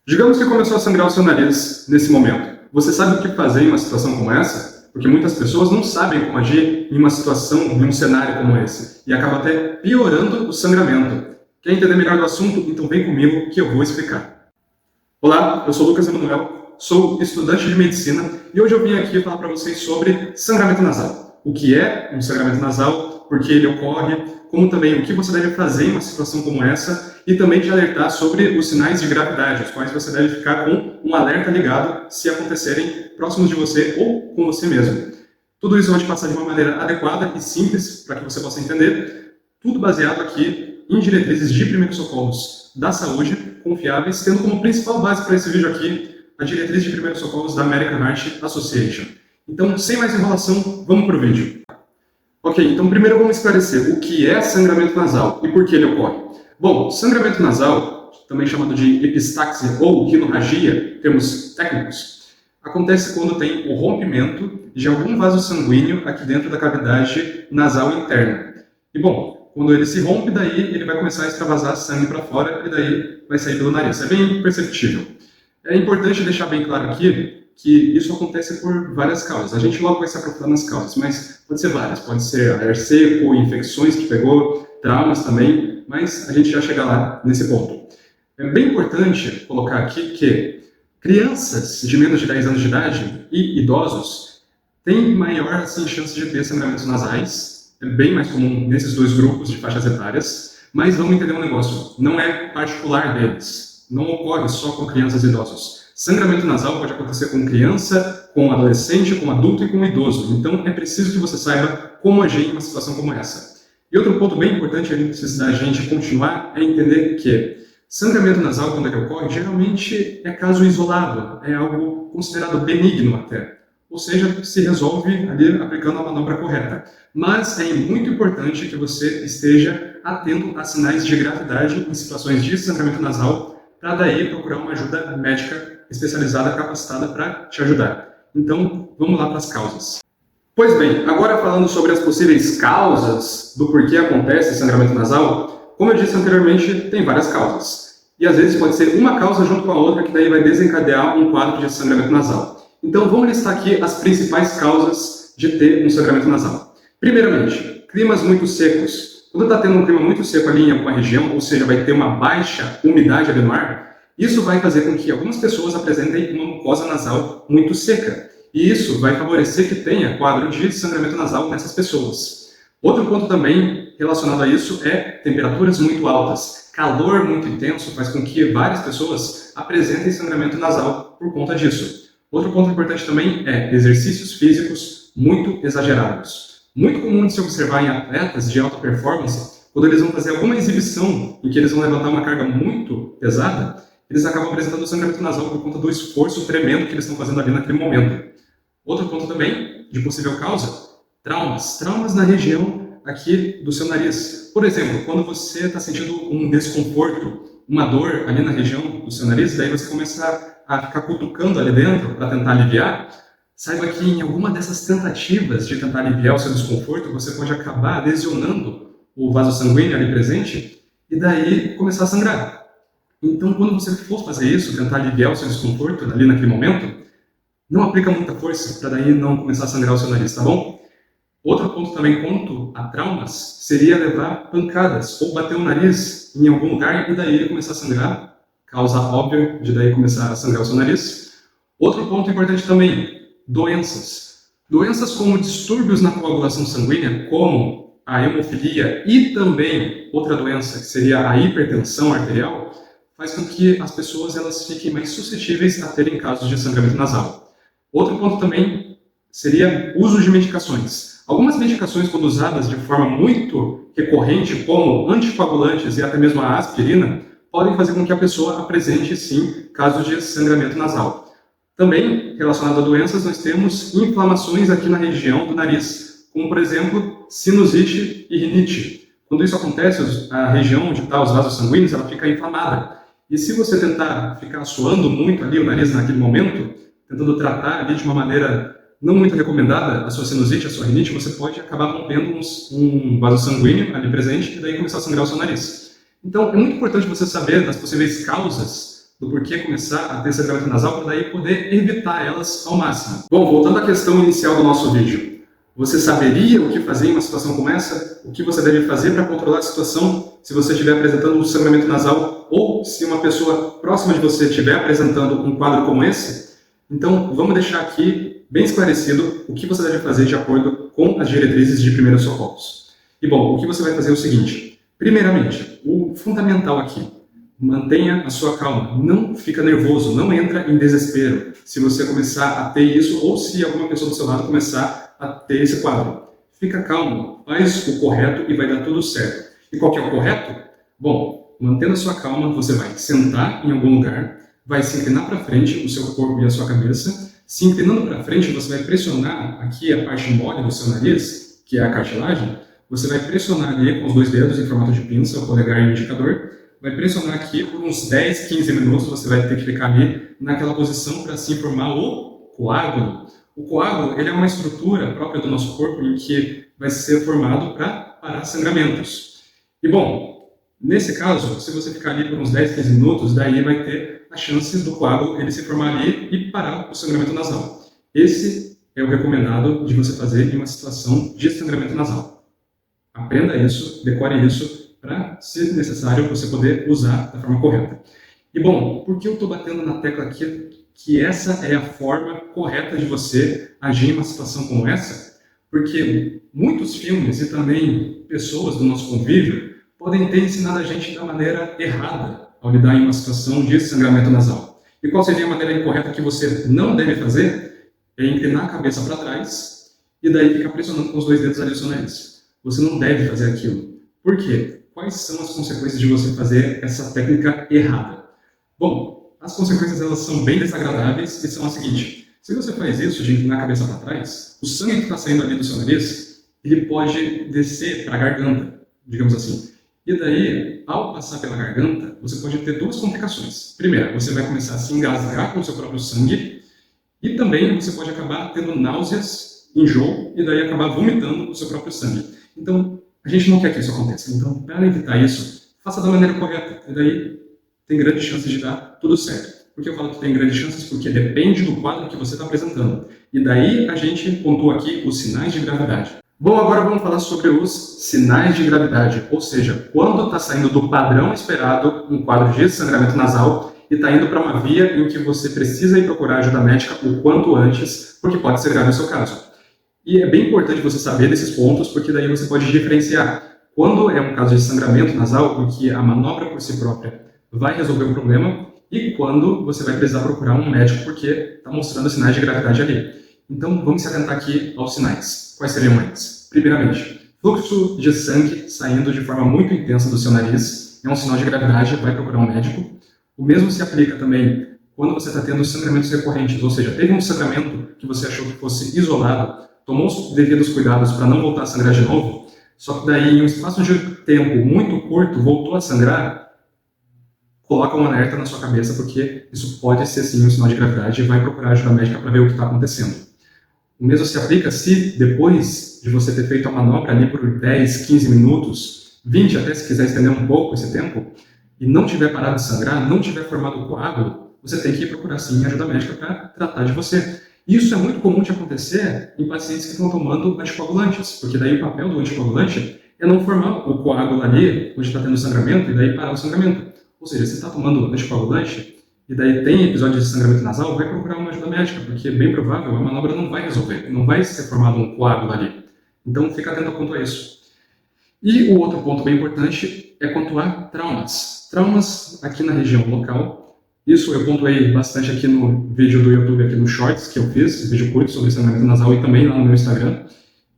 Digamos que começou a sangrar o seu nariz nesse momento. Você sabe o que fazer em uma situação como essa? Porque muitas pessoas não sabem como agir em uma situação, em um cenário como esse, e acaba até piorando o sangramento. Quer entender melhor do assunto? Então vem comigo que eu vou explicar. Olá, eu sou Lucas Emanuel, sou estudante de medicina e hoje eu vim aqui falar para vocês sobre sangramento nasal. O que é um sangramento nasal, por que ele ocorre, como também o que você deve fazer em uma situação como essa e também te alertar sobre os sinais de gravidade, os quais você deve ficar com um alerta ligado se acontecerem próximos de você ou com você mesmo. Tudo isso eu vou te passar de uma maneira adequada e simples para que você possa entender, tudo baseado aqui em diretrizes de primeiros socorros da saúde confiáveis, tendo como principal base para esse vídeo aqui a diretriz de primeiros socorros da American Heart Association. Então, sem mais enrolação, vamos para o vídeo. Ok, então primeiro vamos esclarecer o que é sangramento nasal e por que ele ocorre. Bom, sangramento nasal, também chamado de epistaxia ou rinorragia, termos técnicos, acontece quando tem o rompimento de algum vaso sanguíneo aqui dentro da cavidade nasal interna. E bom, quando ele se rompe, daí ele vai começar a extravasar sangue para fora e daí vai sair pelo nariz. É bem perceptível. É importante deixar bem claro aqui que isso acontece por várias causas. A gente logo vai se aprofundar nas causas, mas pode ser várias. Pode ser ar seco, infecções que pegou, traumas também, mas a gente já chega lá nesse ponto. É bem importante colocar aqui que crianças de menos de 10 anos de idade e idosos têm maior assim, chance de ter sangramentos nasais. É bem mais comum nesses dois grupos de faixas etárias, mas vamos entender um negócio, não é particular deles. Não ocorre só com crianças e idosos. Sangramento nasal pode acontecer com criança, com adolescente, com adulto e com idoso. Então, é preciso que você saiba como agir em uma situação como essa. E outro ponto bem importante que precisa da gente continuar é entender que sangramento nasal, quando ele ocorre, geralmente é caso isolado, é algo considerado benigno até. Ou seja, se resolve ali aplicando a manobra correta. Mas é muito importante que você esteja atento a sinais de gravidade em situações de sangramento nasal, para daí procurar uma ajuda médica especializada, capacitada para te ajudar. Então, vamos lá para as causas. Pois bem, agora falando sobre as possíveis causas do porquê acontece sangramento nasal, como eu disse anteriormente, tem várias causas. E às vezes pode ser uma causa junto com a outra que daí vai desencadear um quadro de sangramento nasal. Então, vamos listar aqui as principais causas de ter um sangramento nasal. Primeiramente, climas muito secos. Quando está tendo um clima muito seco ali em alguma região, ou seja, vai ter uma baixa umidade ali no ar, isso vai fazer com que algumas pessoas apresentem uma mucosa nasal muito seca. E isso vai favorecer que tenha quadro de sangramento nasal nessas pessoas. Outro ponto também relacionado a isso é temperaturas muito altas. Calor muito intenso faz com que várias pessoas apresentem sangramento nasal por conta disso. Outro ponto importante também é exercícios físicos muito exagerados. Muito comum de se observar em atletas de alta performance, quando eles vão fazer alguma exibição em que eles vão levantar uma carga muito pesada, eles acabam apresentando sangramento nasal por conta do esforço tremendo que eles estão fazendo ali naquele momento. Outro ponto também, de possível causa, traumas. Traumas na região aqui do seu nariz. Por exemplo, quando você está sentindo um desconforto, uma dor ali na região do seu nariz, daí você começa a ficar cutucando ali dentro para tentar aliviar, saiba que em alguma dessas tentativas de tentar aliviar o seu desconforto, você pode acabar lesionando o vaso sanguíneo ali presente e daí começar a sangrar. Então, quando você for fazer isso, tentar aliviar o seu desconforto ali naquele momento, não aplica muita força para daí não começar a sangrar o seu nariz, tá bom? Outro ponto também quanto a traumas seria levar pancadas ou bater o nariz em algum lugar e daí começar a sangrar, causa óbvia de daí começar a sangrar o seu nariz. Outro ponto importante também, doenças. Doenças como distúrbios na coagulação sanguínea, como a hemofilia e também outra doença que seria a hipertensão arterial, faz com que as pessoas elas fiquem mais suscetíveis a terem casos de sangramento nasal. Outro ponto também seria uso de medicações. Algumas medicações, quando usadas de forma muito recorrente, como anticoagulantes e até mesmo a aspirina, podem fazer com que a pessoa apresente, sim, casos de sangramento nasal. Também, relacionado a doenças, nós temos inflamações aqui na região do nariz, como, por exemplo, sinusite e rinite. Quando isso acontece, a região onde estão os vasos sanguíneos ela fica inflamada. E se você tentar ficar suando muito ali o nariz naquele momento, tentando tratar ali de uma maneira não muito recomendada a sua sinusite, a sua rinite, você pode acabar rompendo um vaso sanguíneo ali presente e daí começar a sangrar o seu nariz. Então, é muito importante você saber das possíveis causas do porquê começar a ter sangramento nasal para daí poder evitar elas ao máximo. Bom, voltando à questão inicial do nosso vídeo. Você saberia o que fazer em uma situação como essa? O que você deve fazer para controlar a situação se você estiver apresentando um sangramento nasal ou se uma pessoa próxima de você estiver apresentando um quadro como esse? Então, vamos deixar aqui bem esclarecido o que você deve fazer de acordo com as diretrizes de primeiros socorros. E bom, o que você vai fazer é o seguinte. Primeiramente, o fundamental aqui, mantenha a sua calma, não fica nervoso, não entra em desespero se você começar a ter isso ou se alguma pessoa do seu lado começar a ter esse quadro. Fica calmo, faz o correto e vai dar tudo certo. E qual que é o correto? Bom, mantendo a sua calma, você vai sentar em algum lugar, vai se inclinar para frente, o seu corpo e a sua cabeça. Se inclinando para frente, você vai pressionar aqui a parte mole do seu nariz, que é a cartilagem. Você vai pressionar ali com os 2 dedos em formato de pinça, o polegar e o indicador. Vai pressionar aqui por uns 10, 15 minutos, você vai ter que ficar ali naquela posição para se formar o coágulo. O coágulo ele é uma estrutura própria do nosso corpo em que vai ser formado para parar sangramentos. E bom, nesse caso, se você ficar ali por uns 10, 15 minutos, daí vai ter a chance do coágulo ele se formar ali e parar o sangramento nasal. Esse é o recomendado de você fazer em uma situação de sangramento nasal. Aprenda isso, decore isso, para, se necessário, você poder usar da forma correta. E bom, por que eu estou batendo na tecla aqui que essa é a forma correta de você agir em uma situação como essa? Porque muitos filmes e também pessoas do nosso convívio podem ter ensinado a gente da maneira errada ao lidar em uma situação de sangramento nasal. E qual seria a maneira incorreta que você não deve fazer? É inclinar a cabeça para trás e daí ficar pressionando com os 2 dedos ali no seu nariz. Você não deve fazer aquilo. Por quê? Quais são as consequências de você fazer essa técnica errada? Bom, as consequências elas são bem desagradáveis e são as seguintes. Se você faz isso de inclinar a cabeça para trás, o sangue que está saindo ali do seu nariz, ele pode descer para a garganta, digamos assim. E daí, ao passar pela garganta, você pode ter 2 complicações. Primeiro, você vai começar a se engasgar com o seu próprio sangue e também você pode acabar tendo náuseas, enjoo e daí acabar vomitando o seu próprio sangue. Então, a gente não quer que isso aconteça. Então, para evitar isso, faça da maneira correta. E daí, tem grandes chances de dar tudo certo. Por que eu falo que tem grandes chances? Porque depende do quadro que você está apresentando. E daí, a gente pontua aqui os sinais de gravidade. Bom, agora vamos falar sobre os sinais de gravidade. Ou seja, quando está saindo do padrão esperado um quadro de sangramento nasal e está indo para uma via em que você precisa ir procurar ajuda médica o quanto antes, porque pode ser grave o seu caso. E é bem importante você saber desses pontos, porque daí você pode diferenciar quando é um caso de sangramento nasal, em que a manobra por si própria vai resolver o problema, e quando você vai precisar procurar um médico porque está mostrando sinais de gravidade ali. Então, vamos se atentar aqui aos sinais. Quais seriam eles? Primeiramente, fluxo de sangue saindo de forma muito intensa do seu nariz, é um sinal de gravidade, vai procurar um médico. O mesmo se aplica também quando você está tendo sangramentos recorrentes, ou seja, teve um sangramento que você achou que fosse isolado, tomou os devidos cuidados para não voltar a sangrar de novo, só que daí em um espaço de tempo muito curto voltou a sangrar, coloca um alerta na sua cabeça, porque isso pode ser sim um sinal de gravidade e vai procurar ajuda médica para ver o que está acontecendo. O mesmo se aplica se depois de você ter feito a manobra ali por 10, 15 minutos, 20 até se quiser estender um pouco esse tempo, e não tiver parado de sangrar, não tiver formado o coágulo, você tem que ir procurar sim ajuda médica para tratar de você. Isso é muito comum de acontecer em pacientes que estão tomando anticoagulantes, porque daí o papel do anticoagulante é não formar o coágulo ali, onde está tendo sangramento, e daí parar o sangramento. Ou seja, se está tomando anticoagulante, e daí tem episódio de sangramento nasal, vai procurar uma ajuda médica, porque é bem provável, a manobra não vai resolver, não vai ser formado um coágulo ali. Então, fica atento quanto a isso. E o outro ponto bem importante é quanto a traumas. Traumas aqui na região local. Isso eu pontuei bastante aqui no vídeo do YouTube, aqui no Shorts que eu fiz, vídeo curto sobre sangramento nasal e também lá no meu Instagram,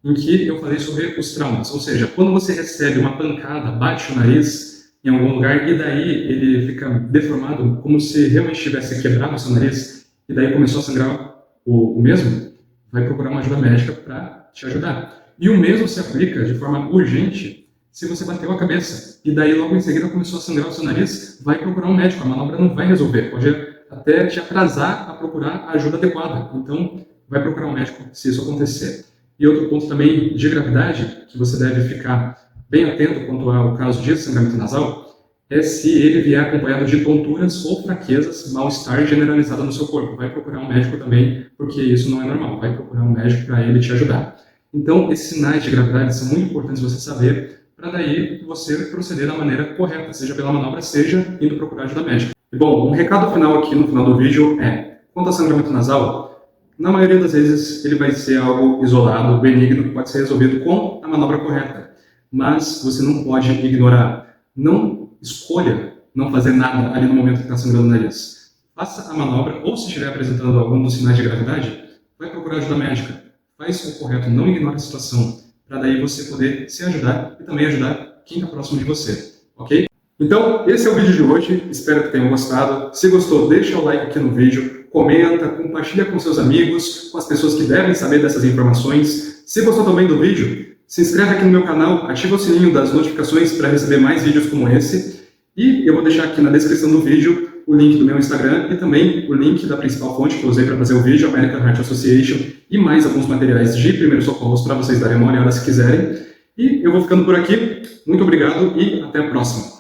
em que eu falei sobre os traumas. Ou seja, quando você recebe uma pancada, bate o nariz em algum lugar e daí ele fica deformado, como se realmente tivesse quebrado o seu nariz e daí começou a sangrar o mesmo, vai procurar uma ajuda médica para te ajudar. E o mesmo se aplica de forma urgente se você bateu a cabeça e daí logo em seguida começou a sangrar o seu nariz, vai procurar um médico, a manobra não vai resolver, pode até te atrasar a procurar a ajuda adequada, então vai procurar um médico se isso acontecer. E outro ponto também de gravidade, que você deve ficar bem atento quanto ao caso de sangramento nasal, é se ele vier acompanhado de tonturas ou fraquezas, mal-estar generalizado no seu corpo. Vai procurar um médico também, porque isso não é normal. Vai procurar um médico para ele te ajudar. Então, esses sinais de gravidade são muito importantes você saber, para daí você proceder da maneira correta, seja pela manobra, seja indo procurar ajuda médica. E, bom, um recado final aqui no final do vídeo é, quanto ao sangramento nasal, na maioria das vezes ele vai ser algo isolado, benigno, que pode ser resolvido com a manobra correta. Mas você não pode ignorar. Não escolha não fazer nada ali no momento que está sangrando o nariz. Faça a manobra, ou se estiver apresentando algum dos sinais de gravidade, vai procurar ajuda médica. Faz o correto, não ignore a situação, para daí você poder se ajudar e também ajudar quem está próximo de você, ok? Então, esse é o vídeo de hoje, espero que tenham gostado. Se gostou, deixa o like aqui no vídeo, comenta, compartilha com seus amigos, com as pessoas que devem saber dessas informações. Se gostou também do vídeo, se inscreve aqui no meu canal, ativa o sininho das notificações para receber mais vídeos como esse. E eu vou deixar aqui na descrição do vídeo o link do meu Instagram e também o link da principal fonte que eu usei para fazer o vídeo, American Heart Association, e mais alguns materiais de primeiros socorros para vocês darem uma olhada se quiserem. E eu vou ficando por aqui. Muito obrigado e até a próxima.